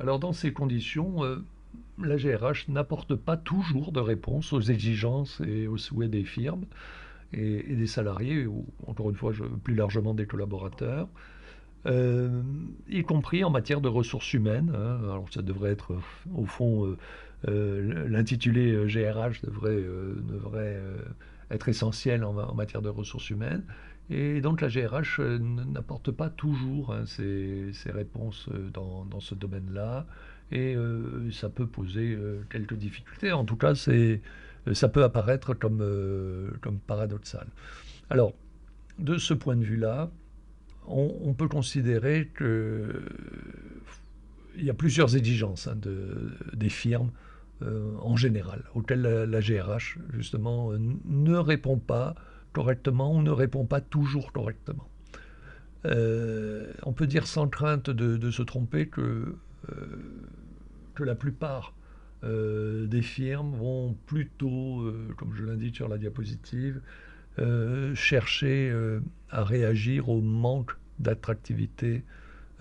Alors dans ces conditions, la GRH n'apporte pas toujours de réponse aux exigences et aux souhaits des firmes et des salariés, ou encore une fois plus largement des collaborateurs, y compris en matière de ressources humaines, hein. Alors ça devrait être, au fond, l'intitulé GRH devrait être essentiel en matière de ressources humaines. Et donc la GRH n'apporte pas toujours, hein, ces réponses dans ce domaine-là. Et ça peut poser quelques difficultés. En tout cas, ça peut apparaître comme paradoxal. Alors, de ce point de vue-là, on peut considérer qu'il y a plusieurs exigences, hein, des firmes en général, auxquelles la GRH, justement, ne répond pas correctement ou ne répond pas toujours correctement. On peut dire sans crainte de se tromper que la plupart des firmes vont plutôt, comme je l'indique sur la diapositive, chercher à réagir au manque d'attractivité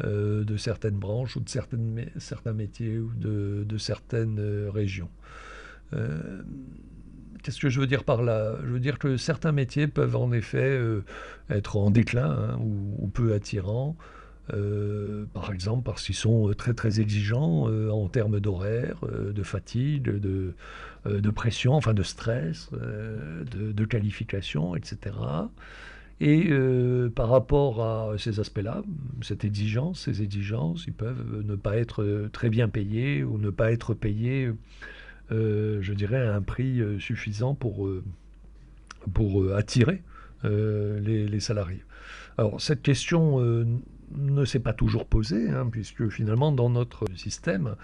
de certaines branches ou de certains métiers ou de certaines régions. Qu'est-ce que je veux dire par là? Je veux dire que certains métiers peuvent en effet être en déclin, hein, ou peu attirants, par exemple parce qu'ils sont très très exigeants en termes d'horaire, de fatigue, de pression, enfin de stress, de qualification, etc. Et par rapport à ces aspects-là, ces exigences, ils peuvent ne pas être très bien payés ou ne pas être payés, je dirais, à un prix suffisant pour attirer les salariés. Alors cette question ne s'est pas toujours posée, hein, puisque finalement dans notre système,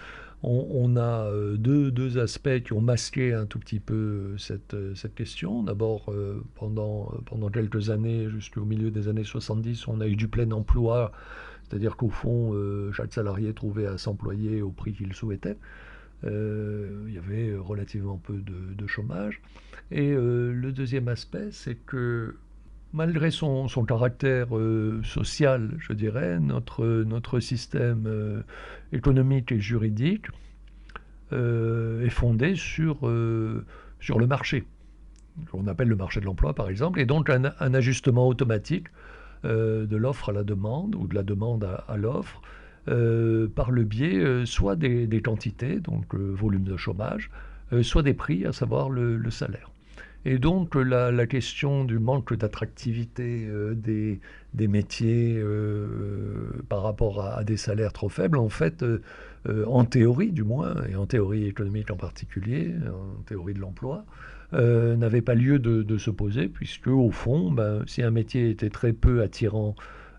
on a deux aspects qui ont masqué un tout petit peu cette question. D'abord, pendant quelques années, jusqu'au milieu des années 70, on a eu du plein emploi, c'est-à-dire qu'au fond, chaque salarié trouvait à s'employer au prix qu'il souhaitait. Il y avait relativement peu de chômage. Et le deuxième aspect, c'est que malgré son caractère social, je dirais, notre système économique et juridique est fondé sur le marché, qu'on appelle le marché de l'emploi par exemple, et donc un ajustement automatique de l'offre à la demande ou de la demande à l'offre par le biais soit des quantités, donc volume de chômage, soit des prix, à savoir le salaire. Et donc la question du manque d'attractivité des métiers par rapport à des salaires trop faibles, en fait, en théorie du moins, et en théorie économique en particulier, en théorie de l'emploi, n'avait pas lieu de se poser, puisque au fond, ben, si un métier était très peu attirant,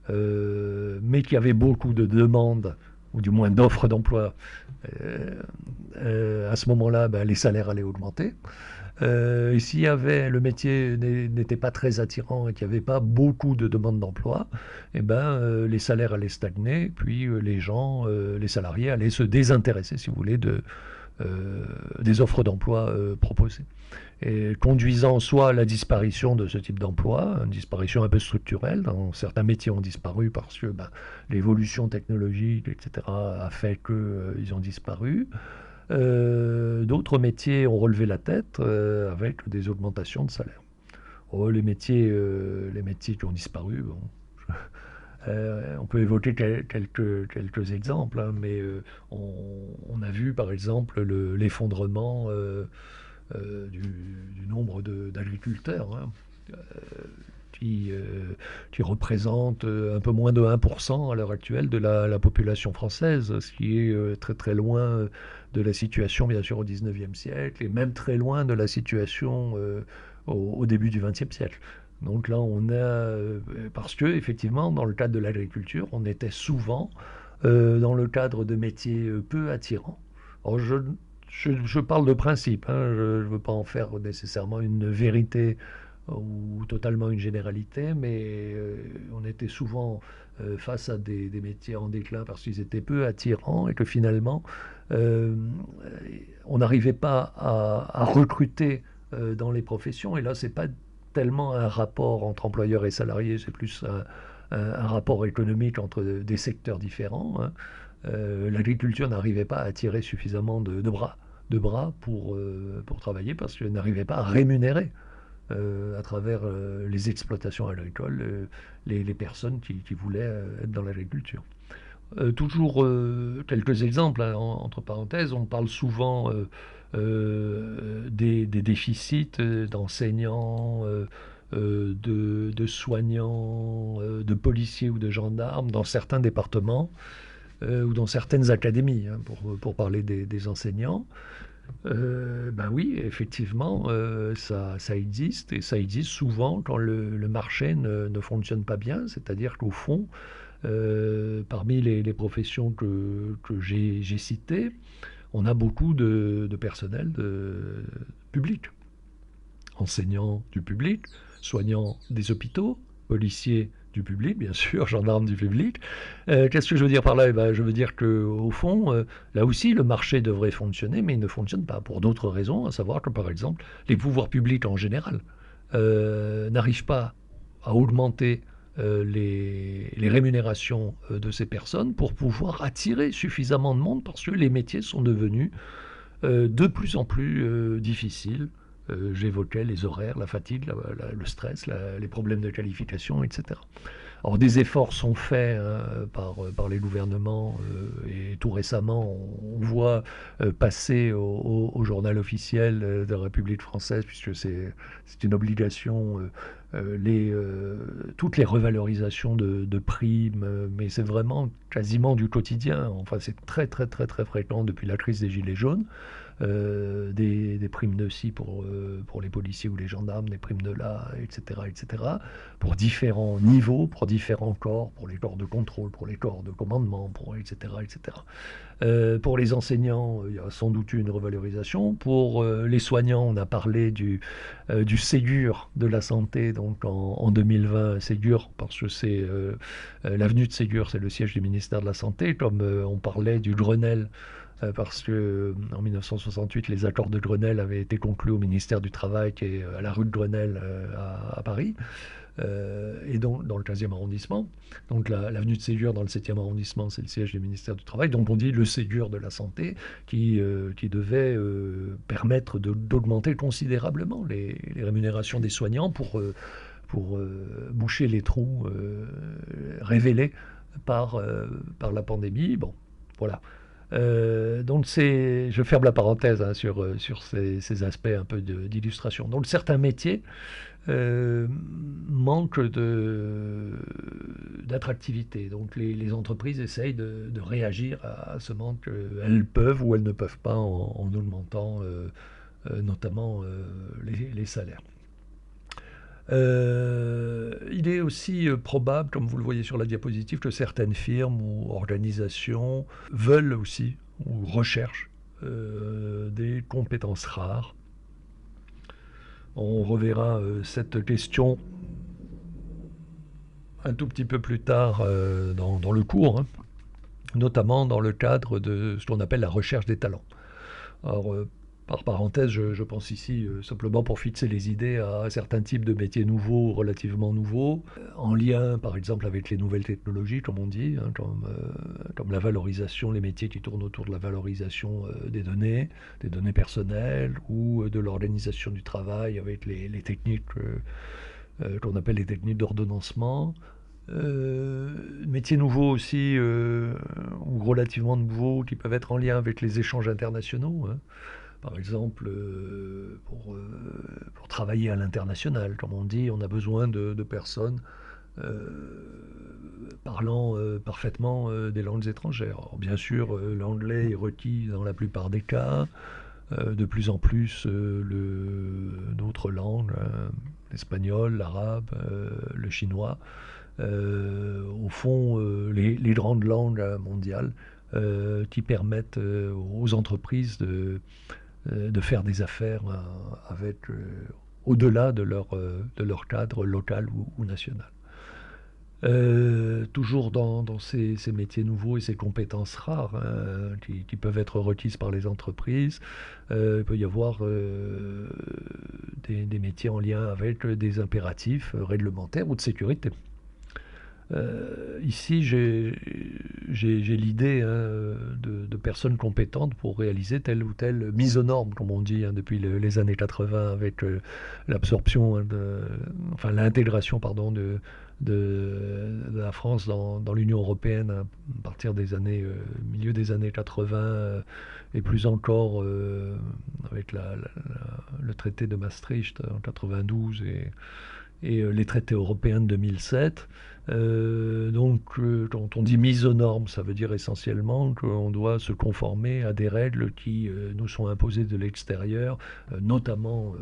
mais qu'il y avait beaucoup de demandes, ou du moins d'offres d'emploi, à ce moment-là, ben, les salaires allaient augmenter. Et s'il y avait, le métier n'était pas très attirant et qu'il n'y avait pas beaucoup de demandes d'emploi, eh ben, les salaires allaient stagner, puis les salariés allaient se désintéresser, si vous voulez, des offres d'emploi proposées. Et conduisant soit à la disparition de ce type d'emploi, une disparition un peu structurelle, dans certains métiers ont disparu parce que ben, l'évolution technologique, etc., a fait qu'ils ont disparu. D'autres métiers ont relevé la tête avec des augmentations de salaire. Oh, les métiers qui ont disparu, bon, on peut évoquer quelques exemples, hein, mais on a vu par exemple l'effondrement du nombre d'agriculteurs, hein, qui, euh, qui représente un peu moins de 1% à l'heure actuelle de la population française, ce qui est très très loin de la situation bien sûr au 19e siècle et même très loin de la situation au début du 20e siècle. Donc là, parce que effectivement, dans le cadre de l'agriculture, on était souvent dans le cadre de métiers peu attirants. Alors je parle de principe, hein, je ne veux pas en faire nécessairement une vérité ou totalement une généralité, mais on était souvent face à des métiers en déclin parce qu'ils étaient peu attirants et que finalement, euh, on n'arrivait pas à recruter dans les professions. Et là, c'est pas tellement un rapport entre employeurs et salariés, c'est plus un rapport économique entre des secteurs différents, hein. l'agriculture n'arrivait pas à attirer suffisamment de bras pour travailler parce qu'elle n'arrivait pas à rémunérer à travers les exploitations agricoles les personnes qui voulaient être dans l'agriculture. Toujours quelques exemples, hein, entre parenthèses, on parle souvent des déficits d'enseignants, de soignants, de policiers ou de gendarmes dans certains départements ou dans certaines académies, hein, pour parler des enseignants. Ben oui, effectivement, ça existe, et ça existe souvent quand le marché ne fonctionne pas bien, c'est-à-dire qu'au fond, parmi les professions que j'ai citées, on a beaucoup de personnel public, enseignants du public, soignants des hôpitaux, policiers du public, bien sûr, gendarmes du public. Qu'est-ce que je veux dire par là? Eh ben, je veux dire qu'au fond, là aussi, le marché devrait fonctionner, mais il ne fonctionne pas pour d'autres raisons, à savoir que, par exemple, les pouvoirs publics en général n'arrivent pas à augmenter les rémunérations de ces personnes pour pouvoir attirer suffisamment de monde parce que les métiers sont devenus de plus en plus difficiles. J'évoquais les horaires, la fatigue, le stress, les problèmes de qualification, etc. Alors des efforts sont faits par les gouvernements et tout récemment on voit passer au journal officiel de la République française, puisque c'est une obligation, toutes les revalorisations de primes, mais c'est vraiment quasiment du quotidien. Enfin c'est très très très très fréquent depuis la crise des Gilets jaunes. Des primes de ci pour les policiers ou les gendarmes, des primes de là, etc., pour différents niveaux, pour différents corps, pour les corps de contrôle, pour les corps de commandement, etc. Pour les enseignants, il y a sans doute eu une revalorisation. Pour les soignants, on a parlé du Ségur de la santé, donc en 2020, Ségur, parce que c'est l'avenue de Ségur, c'est le siège du ministère de la Santé, comme on parlait du Grenelle parce que en 1968, les accords de Grenelle avaient été conclus au ministère du Travail, qui est à la rue de Grenelle à Paris, et donc dans le 15e arrondissement. Donc l'avenue de Ségur dans le 7e arrondissement, c'est le siège du ministère du Travail. Donc on dit le Ségur de la santé qui devait permettre d'augmenter considérablement les rémunérations des soignants pour boucher les trous révélés par la pandémie. Bon, voilà. Donc je ferme la parenthèse hein, sur ces aspects un peu d'illustration. Donc certains métiers manquent d'attractivité. Donc les entreprises essayent de réagir à ce manque. Elles peuvent ou elles ne peuvent pas en augmentant notamment les salaires. Il est aussi probable, comme vous le voyez sur la diapositive, que certaines firmes ou organisations veulent aussi ou recherchent des compétences rares. On reverra cette question un tout petit peu plus tard dans le cours, hein, notamment dans le cadre de ce qu'on appelle la recherche des talents. Alors, par parenthèse, je pense ici simplement pour fixer les idées à certains types de métiers nouveaux, relativement nouveaux, en lien par exemple avec les nouvelles technologies, comme on dit, hein, comme la valorisation, les métiers qui tournent autour de la valorisation des données personnelles, ou de l'organisation du travail avec les techniques qu'on appelle les techniques d'ordonnancement. Métiers nouveaux aussi, ou relativement nouveaux, qui peuvent être en lien avec les échanges internationaux, hein. Par exemple, pour travailler à l'international, comme on dit, on a besoin de personnes parlant parfaitement des langues étrangères. Alors, bien sûr, l'anglais est requis dans la plupart des cas, de plus en plus d'autres langues, l'espagnol, l'arabe, le chinois. Au fond, les grandes langues mondiales qui permettent aux entreprises de faire des affaires au-delà de leur cadre local ou national. Toujours dans ces métiers nouveaux et ces compétences rares hein, qui peuvent être requises par les entreprises, il peut y avoir des métiers en lien avec des impératifs réglementaires ou de sécurité. Ici, j'ai l'idée, hein, de personnes compétentes pour réaliser telle ou telle mise aux normes, comme on dit, hein, depuis les années 80, avec l'absorption, hein, enfin l'intégration, pardon, de la France dans l'Union européenne à partir des années, milieu des années 80, et plus encore avec le traité de Maastricht en 92 et les traités européens de 2007. Quand on dit mise aux normes, ça veut dire essentiellement qu'on doit se conformer à des règles qui nous sont imposées de l'extérieur, notamment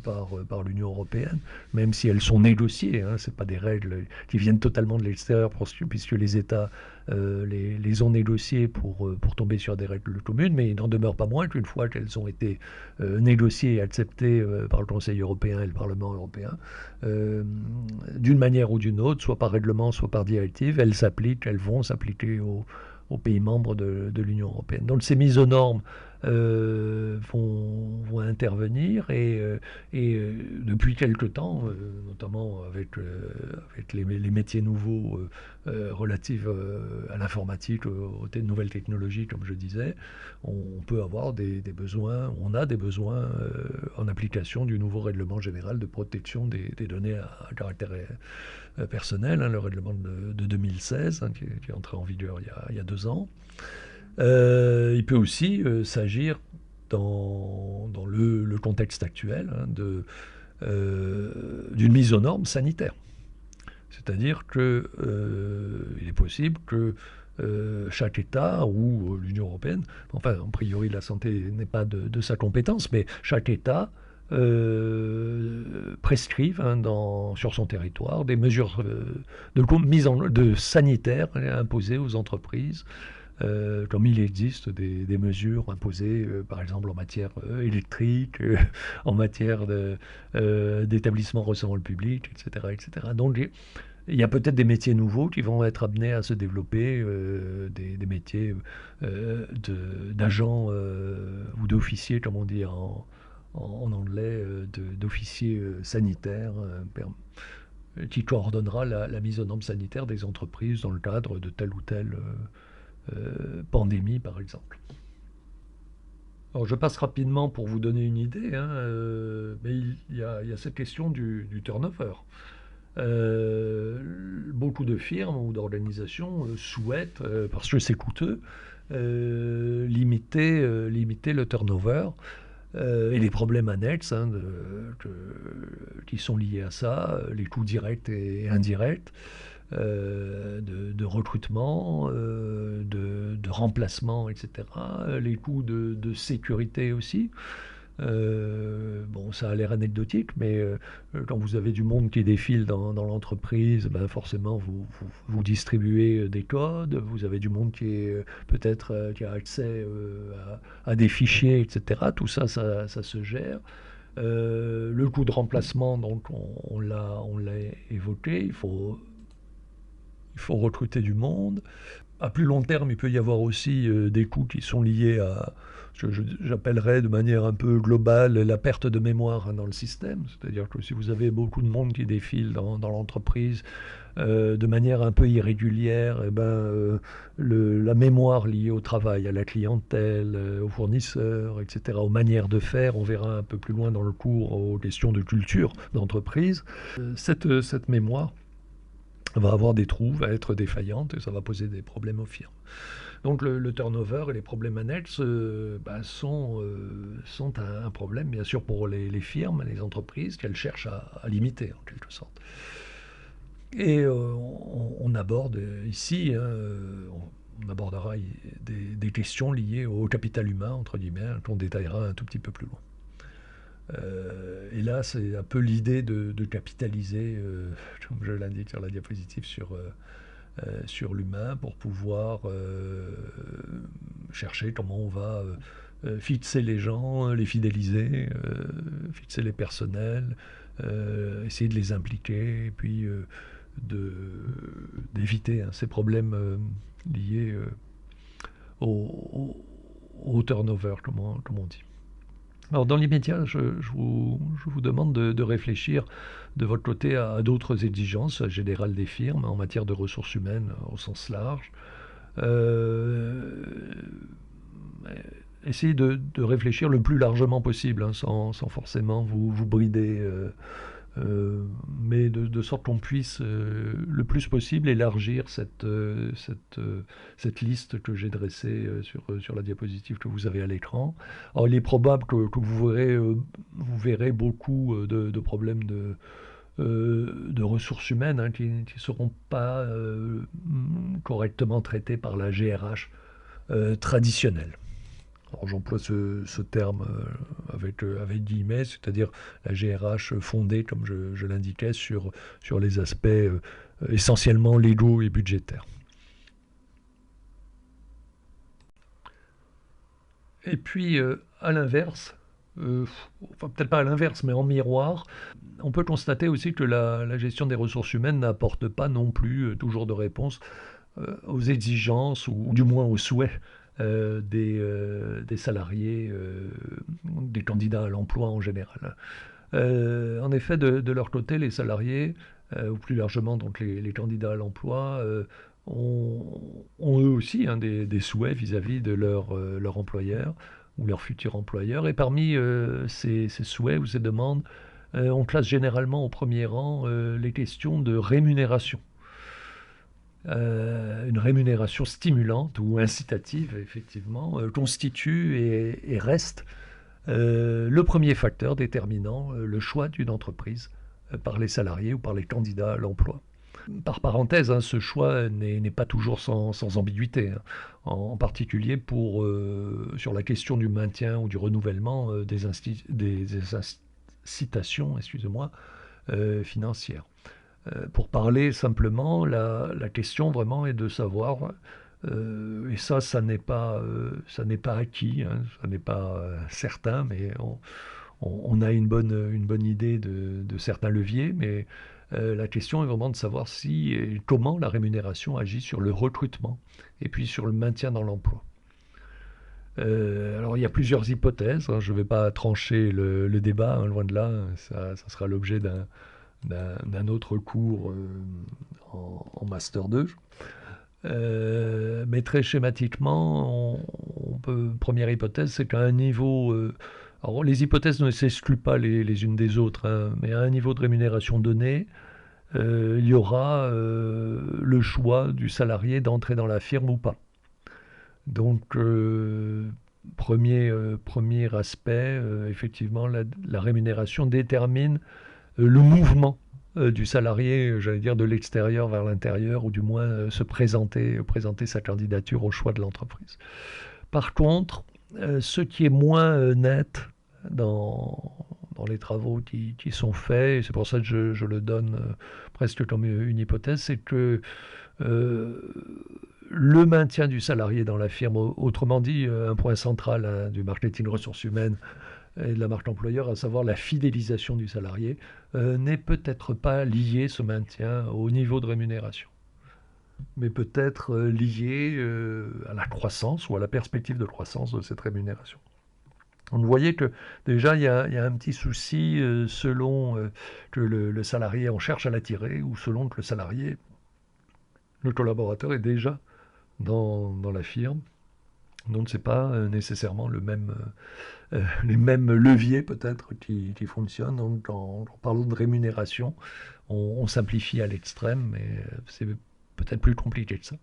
par l'Union européenne, même si elles sont négociées. Hein, ce pas des règles qui viennent totalement de l'extérieur, puisque les États les ont négociées pour tomber sur des règles communes, mais il n'en demeure pas moins qu'une fois qu'elles ont été négociées et acceptées par le Conseil européen et le Parlement européen, d'une manière ou d'une autre, soit par règlement, soit par directive, elles vont s'appliquer aux pays membres de l'Union européenne. Donc ces mises aux normes vont intervenir et depuis quelque temps, notamment avec les métiers nouveaux relatifs à l'informatique, aux nouvelles technologies, comme je disais, on peut avoir des besoins, on a des besoins en application du nouveau règlement général de protection des données à caractère personnel, hein, le règlement de 2016, hein, qui est entré en vigueur il y a 2 ans. Il peut aussi s'agir dans le contexte actuel, hein, d'une mise aux normes sanitaires. C'est-à-dire qu'il est possible que chaque État ou l'Union européenne, enfin, a priori, la santé n'est pas de sa compétence, mais chaque État prescrivent, hein, sur son territoire des mesures de sanitaires imposées aux entreprises, comme il existe des mesures imposées, par exemple en matière électrique, en matière d'établissements recevant le public, etc., etc. Donc il y a peut-être des métiers nouveaux qui vont être amenés à se développer, des métiers d'agents ou d'officiers, comme on dit en anglais, d'officiers sanitaires, qui coordonnera la mise aux normes sanitaires des entreprises dans le cadre de telle ou telle pandémie, par exemple. Alors, je passe rapidement pour vous donner une idée, hein, mais il y a cette question du turnover. Beaucoup de firmes ou d'organisations souhaitent, parce que c'est coûteux, limiter le turnover et les problèmes annexes, hein, qui sont liés à ça, les coûts directs et indirects, de recrutement, de remplacement, etc. Les coûts de sécurité aussi. Bon, ça a l'air anecdotique, mais quand vous avez du monde qui défile dans l'entreprise, ben forcément vous distribuez des codes, vous avez du monde qui est peut-être qui a accès à des fichiers, etc. Tout ça, ça se gère. Le coût de remplacement, donc on l'a évoqué, il faut recruter du monde. À plus long terme, il peut y avoir aussi des coûts qui sont liés à ce que j'appellerais de manière un peu globale la perte de mémoire, hein, dans le système. C'est-à-dire que si vous avez beaucoup de monde qui défile dans l'entreprise de manière un peu irrégulière, eh ben, la mémoire liée au travail, à la clientèle, aux fournisseurs, etc., aux manières de faire, on verra un peu plus loin dans le cours aux questions de culture d'entreprise, cette mémoire va avoir des trous, va être défaillante et ça va poser des problèmes aux firmes. Donc le turnover et les problèmes annexes sont un problème, bien sûr, pour les firmes, les entreprises, qu'elles cherchent à limiter, en quelque sorte. Et on aborde ici, hein, on abordera des questions liées au capital humain, entre guillemets, hein, qu'on détaillera un tout petit peu plus loin. Et là, c'est un peu l'idée de capitaliser, comme je l'indique sur la diapositive, sur l'humain pour pouvoir chercher comment on va fixer les gens, les fidéliser, fixer les personnels, essayer de les impliquer, et puis d'éviter, hein, ces problèmes liés au turnover, comme on dit. Alors dans l'immédiat, je vous demande de réfléchir de votre côté à d'autres exigences générales des firmes en matière de ressources humaines au sens large. Euh, Essayez de réfléchir le plus largement possible, hein, sans forcément vous brider, mais de sorte qu'on puisse le plus possible élargir cette liste que j'ai dressée sur la diapositive que vous avez à l'écran. Alors il est probable que vous verrez beaucoup de problèmes de ressources humaines, hein, qui ne seront pas correctement traités par la GRH traditionnelle. Alors j'emploie ce terme avec guillemets, c'est-à-dire la GRH fondée, comme je l'indiquais, sur les aspects essentiellement légaux et budgétaires. Et puis, à l'inverse, enfin peut-être pas à l'inverse, mais en miroir, on peut constater aussi que la gestion des ressources humaines n'apporte pas non plus toujours de réponse aux exigences, ou du moins aux souhaits des salariés, des candidats à l'emploi en général. En effet, de leur côté, les salariés, ou plus largement donc les candidats à l'emploi, ont eux aussi, hein, des souhaits vis-à-vis de leur employeur ou leur futur employeur. Et parmi ces souhaits ou ces demandes, on classe généralement au premier rang les questions de rémunération. Une rémunération stimulante ou incitative, effectivement, constitue et reste le premier facteur déterminant le choix d'une entreprise par les salariés ou par les candidats à l'emploi. Par parenthèse, hein, ce choix n'est pas toujours sans ambiguïté, hein, en particulier sur la question du maintien ou du renouvellement des incitations, excusez-moi, financières. Pour parler simplement, la question vraiment est de savoir, et ça n'est pas acquis, hein, ça n'est pas certain, mais on a une bonne idée de certains leviers, mais la question est vraiment de savoir si et comment la rémunération agit sur le recrutement et puis sur le maintien dans l'emploi. Alors il y a plusieurs hypothèses, hein, je ne vais pas trancher le débat, hein, loin de là, ça sera l'objet d'un autre cours en Master 2. Mais très schématiquement, première hypothèse, c'est qu'à un niveau... alors les hypothèses ne s'excluent pas les unes des autres, hein, mais à un niveau de rémunération donné, il y aura le choix du salarié d'entrer dans la firme ou pas. Donc, premier aspect, effectivement, la rémunération détermine le mouvement du salarié, j'allais dire de l'extérieur vers l'intérieur, ou du moins se présenter sa candidature au choix de l'entreprise. Par contre, ce qui est moins net dans les travaux qui sont faits, et c'est pour ça que je le donne presque comme une hypothèse, c'est que le maintien du salarié dans la firme, autrement dit, un point central, hein, du marketing ressources humaines et de la marque employeur, à savoir la fidélisation du salarié, n'est peut-être pas lié, ce maintien, au niveau de rémunération, mais peut-être lié à la croissance ou à la perspective de croissance de cette rémunération. Donc vous voyez que déjà il y a un petit souci selon que le salarié en cherche à l'attirer, ou selon que le salarié, le collaborateur, est déjà dans la firme. Donc c'est pas nécessairement les mêmes leviers peut-être qui fonctionnent. Donc en parlant de rémunération, on simplifie à l'extrême, mais c'est peut-être plus compliqué que ça.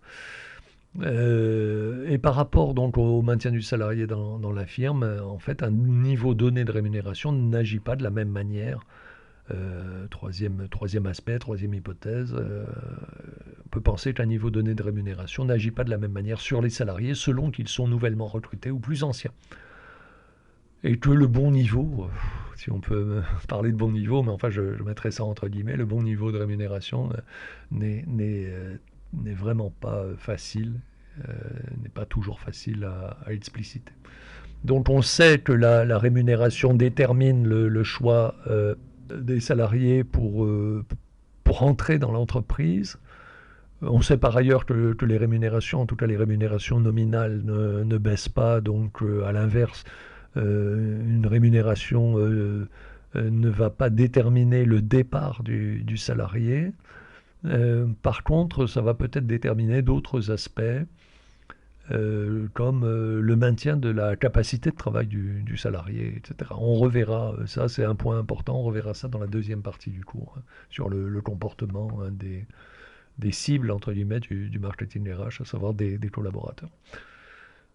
Et par rapport donc au maintien du salarié dans la firme, en fait, un niveau donné de rémunération n'agit pas de la même manière. Troisième aspect, troisième hypothèse, on peut penser qu'un niveau donné de rémunération n'agit pas de la même manière sur les salariés selon qu'ils sont nouvellement recrutés ou plus anciens. Et que le bon niveau, si on peut parler de bon niveau, mais enfin je mettrai ça entre guillemets, le bon niveau de rémunération n'est vraiment pas facile, n'est pas toujours facile à expliciter. Donc on sait que la rémunération détermine le choix des salariés pour entrer dans l'entreprise. On sait par ailleurs que les rémunérations, en tout cas les rémunérations nominales, ne baissent pas, donc à l'inverse, une rémunération ne va pas déterminer le départ du salarié. Par contre, ça va peut-être déterminer d'autres aspects, comme le maintien de la capacité de travail du salarié, etc. On reverra ça, c'est un point important, on reverra ça dans la deuxième partie du cours, hein, sur le comportement, hein, des cibles, entre guillemets, du marketing RH, à savoir des collaborateurs.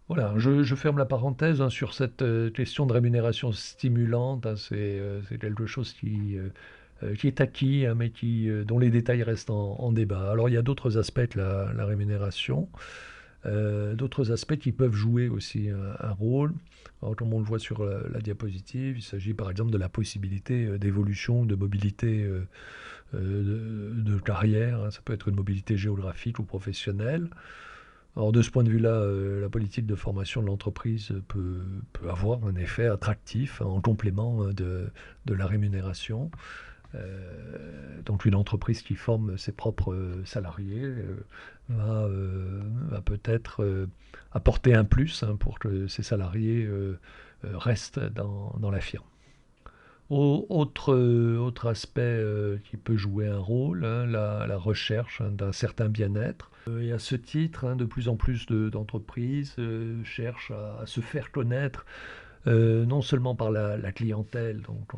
Voilà, je ferme la parenthèse, hein, sur cette question de rémunération stimulante, hein, c'est quelque chose qui est acquis, hein, mais dont les détails restent en débat. Alors il y a d'autres aspects que la rémunération, d'autres aspects qui peuvent jouer aussi un rôle. Alors, comme on le voit sur la diapositive, il s'agit par exemple de la possibilité d'évolution, de mobilité de carrière, hein. Ça peut être une mobilité géographique ou professionnelle. Alors de ce point de vue-là, la politique de formation de l'entreprise peut avoir un effet attractif, hein, en complément de la rémunération. Donc une entreprise qui forme ses propres salariés va peut-être apporter un plus, hein, pour que ces salariés restent dans la firme. Autre aspect qui peut jouer un rôle, hein, la recherche, hein, d'un certain bien-être. Et à ce titre, hein, de plus en plus d'entreprises cherchent à se faire connaître, non seulement par la clientèle, donc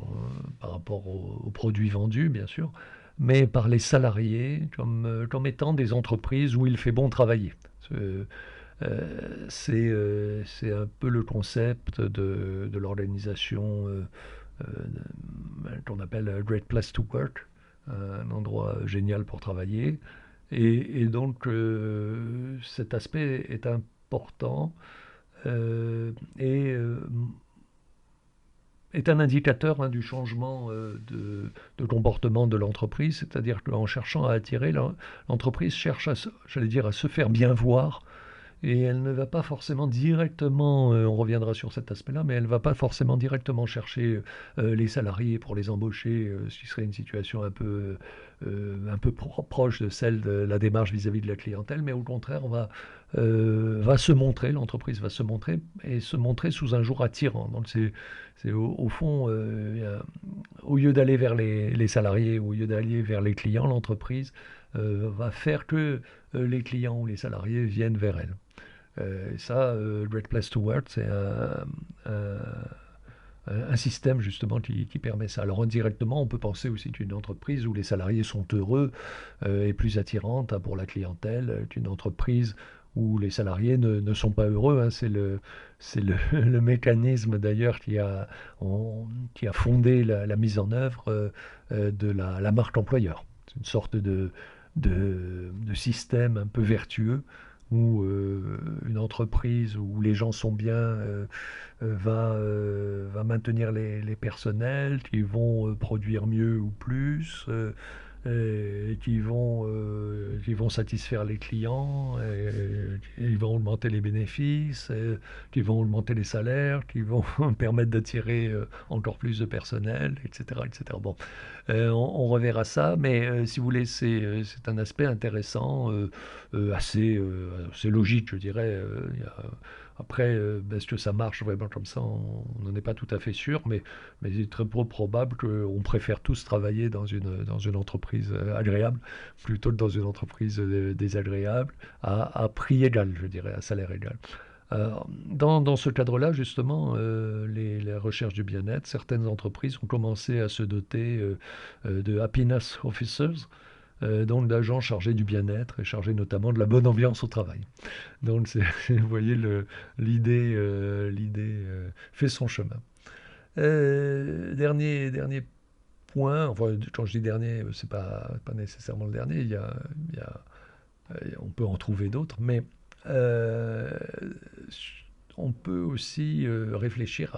par rapport aux produits vendus, bien sûr, mais par les salariés comme étant des entreprises où il fait bon travailler. C'est un peu le concept de l'organisation euh, qu'on appelle Great Place to Work, un endroit génial pour travailler. Et donc cet aspect est important, et est un indicateur, hein, du changement de comportement de l'entreprise, c'est-à-dire qu'en cherchant à attirer, l'entreprise cherche j'allais dire, à se faire bien voir, et elle ne va pas forcément directement, on reviendra sur cet aspect-là, mais elle ne va pas forcément directement chercher les salariés pour les embaucher, ce qui serait une situation un peu proche de celle de la démarche vis-à-vis de la clientèle, mais au contraire, va se montrer, l'entreprise va se montrer, et se montrer sous un jour attirant. Donc c'est au fond, au lieu d'aller vers les salariés, au lieu d'aller vers les clients, l'entreprise va faire que les clients ou les salariés viennent vers elle. Et ça, Great Place to Work, c'est un- un système justement qui permet ça. Alors indirectement, on peut penser aussi qu'une entreprise où les salariés sont heureux est plus attirante, hein, pour la clientèle qu'une entreprise où les salariés ne sont pas heureux, hein. C'est le, le mécanisme d'ailleurs qui a fondé la mise en œuvre de la marque employeur. C'est une sorte de système un peu vertueux où une entreprise où les gens sont bien va maintenir les personnels qui vont produire mieux ou plus, et qui vont satisfaire les clients, et ils vont augmenter les bénéfices, qui vont augmenter les salaires, qui vont permettre d'attirer encore plus de personnel, etc., etc. Bon, on reverra ça, mais si vous voulez, c'est un aspect intéressant, assez logique, je dirais. Après, est-ce que ça marche vraiment comme ça? On n'en est pas tout à fait sûr, mais il est très peu probable qu'on préfère tous travailler dans une entreprise agréable plutôt que dans une entreprise désagréable, à prix égal, je dirais, à salaire égal. Dans ce cadre-là, justement, les recherches du bien-être, certaines entreprises ont commencé à se doter de happiness officers, donc d'agents chargés du bien-être et chargés notamment de la bonne ambiance au travail. Donc, vous voyez, l'idée fait son chemin. Dernier point, enfin, quand je dis dernier, c'est pas nécessairement le dernier, il y a- on peut en trouver d'autres, mais euh, on peut aussi réfléchir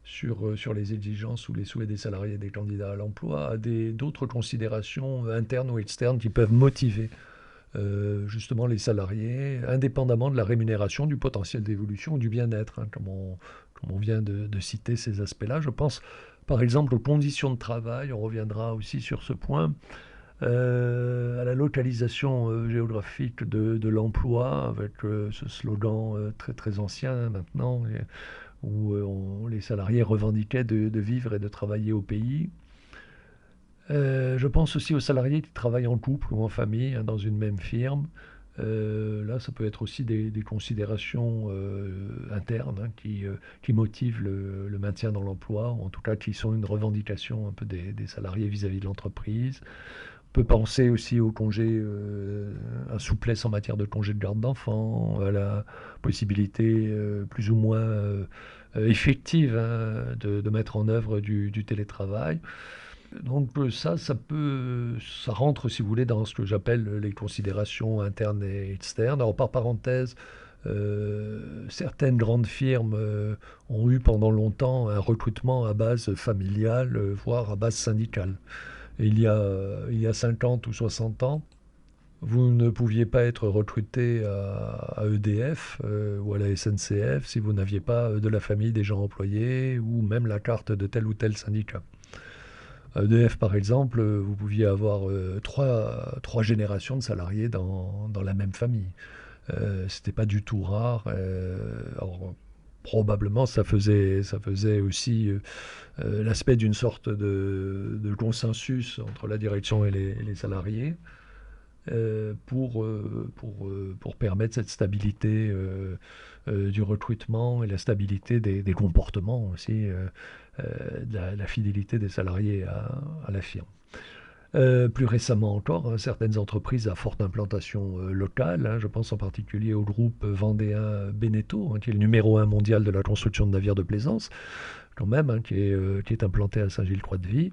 sur les exigences ou les souhaits des salariés et des candidats à l'emploi, à d'autres considérations internes ou externes qui peuvent motiver justement les salariés, indépendamment de la rémunération, du potentiel d'évolution ou du bien-être, hein, comme on vient de citer ces aspects-là. Je pense par exemple aux conditions de travail, on reviendra aussi sur ce point, à la localisation géographique de l'emploi, avec ce slogan très très ancien maintenant, où les salariés revendiquaient de vivre et de travailler au pays. Je pense aussi aux salariés qui travaillent en couple ou en famille, hein, dans une même firme, Là, ça peut être aussi des considérations internes, hein, qui motivent le maintien dans l'emploi, ou en tout cas qui sont une revendication un peu des salariés vis-à-vis de l'entreprise. On peut penser aussi au congé, à souplesse en matière de congé de garde d'enfants, à la possibilité plus ou moins effective, hein, de mettre en œuvre du télétravail. Donc ça rentre, si vous voulez, dans ce que j'appelle les considérations internes et externes. Alors par parenthèse, certaines grandes firmes ont eu pendant longtemps un recrutement à base familiale, voire à base syndicale. Et il y a 50 ou 60 ans, vous ne pouviez pas être recruté à EDF ou à la SNCF si vous n'aviez pas de la famille des gens employés ou même la carte de tel ou tel syndicat. À EDF, par exemple, vous pouviez avoir trois générations de salariés dans la même famille. C'était pas du tout rare. Alors, probablement, ça faisait aussi l'aspect d'une sorte de consensus entre la direction et les salariés pour permettre cette stabilité du recrutement et la stabilité des comportements aussi, la fidélité des salariés à la firme. Plus récemment encore, hein, certaines entreprises à forte implantation locale, hein, je pense en particulier au groupe vendéen Beneteau, hein, qui est le numéro 1 mondial de la construction de navires de plaisance, quand même, hein, qui est implanté à Saint-Gilles-Croix-de-Vie.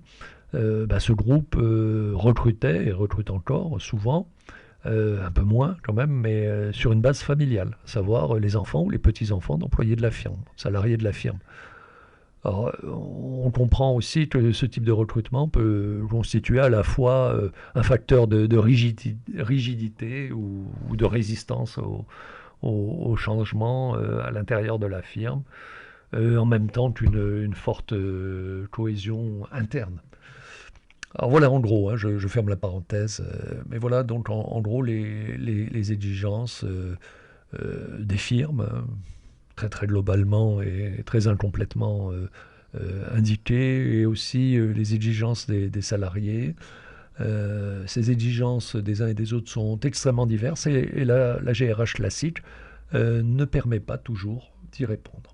Ce groupe recrutait et recrute encore souvent, un peu moins quand même, mais sur une base familiale, à savoir les enfants ou les petits-enfants d'employés de la firme, salariés de la firme. Alors, on comprend aussi que ce type de recrutement peut constituer à la fois un facteur de rigidité ou de résistance au changement à l'intérieur de la firme, en même temps qu'une forte cohésion interne. Alors voilà, en gros, hein, je ferme la parenthèse, mais voilà donc en gros les exigences des firmes, hein, très très globalement et très incomplètement indiquées, et aussi les exigences des salariés. Ces exigences des uns et des autres sont extrêmement diverses, et la GRH classique ne permet pas toujours d'y répondre.